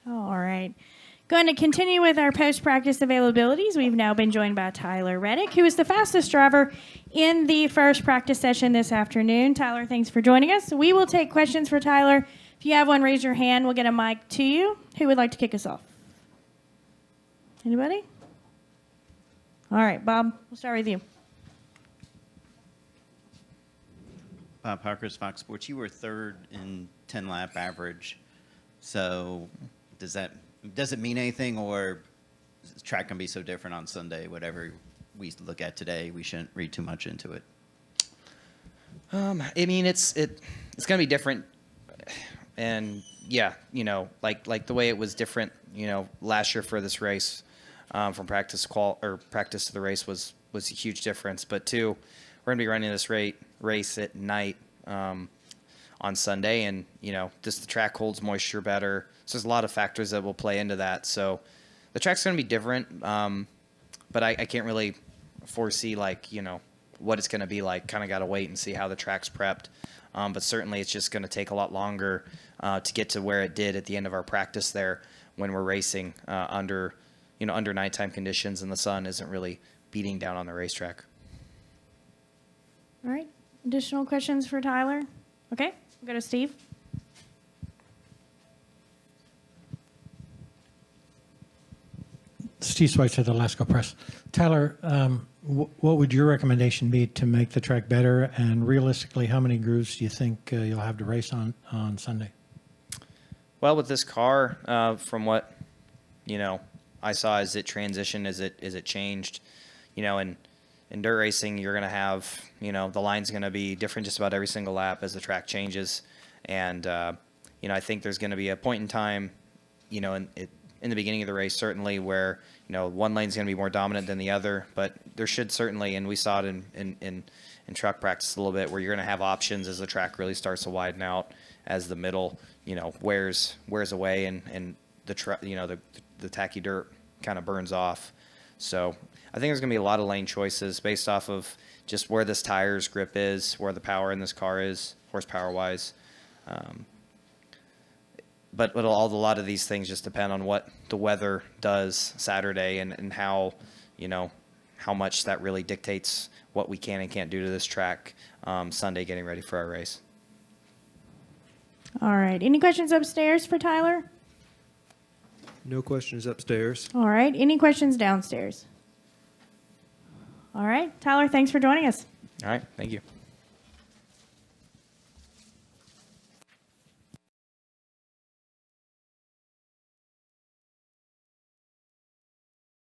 All right. Going to continue with our post-practice availabilities. We've now been joined by Tyler Reddick, who is the fastest driver in the first practice session this afternoon. Tyler, thanks for joining us. We will take questions for Tyler. If you have one, raise your hand. We'll get a mic to you. Who would like to kick us off? Anybody? All right, Bob, we'll start with you. Bob Parker's Fox Sports. You were third in 10-lap average. So does it mean anything, or is the track going to be so different on Sunday? Whatever we look at today, we shouldn't read too much into it. I mean, it's going to be different, and yeah, like the way it was different, last year for this race, from practice to the race was a huge difference. But two, we're going to be running this race at night on Sunday, and just the track holds moisture better. So there's a lot of factors that will play into that. So the track's going to be different, but I can't really foresee what it's going to be like. Kind of got to wait and see how the track's prepped. But certainly it's just going to take a lot longer to get to where it did at the end of our practice there when we're racing under nighttime conditions and the sun isn't really beating down on the racetrack. All right. Additional questions for Tyler? Okay. We'll go to Steve. Steve Schweitzer, the Lasco Press. Tyler, what would your recommendation be to make the track better? And realistically, how many grooves do you think you'll have to race on Sunday? Well, with this car, from what I saw as it transitioned, as it changed, in dirt racing, you're going to have, the line's going to be different just about every single lap as the track changes. And, I think there's going to be a point in time, in the beginning of the race, certainly, where, one lane's going to be more dominant than the other. But there should certainly, and we saw it in truck practice a little bit, where you're going to have options as the track really starts to widen out, as the middle, wears away and the tacky dirt kind of burns off. So I think there's going to be a lot of lane choices based off of just where this tire's grip is, where the power in this car is, horsepower-wise. But a lot of these things just depend on what the weather does Saturday and how, how much that really dictates what we can and can't do to this track Sunday getting ready for our race. All right. Any questions upstairs for Tyler? No questions upstairs. All right. Any questions downstairs? All right. Tyler, thanks for joining us. All right. Thank you.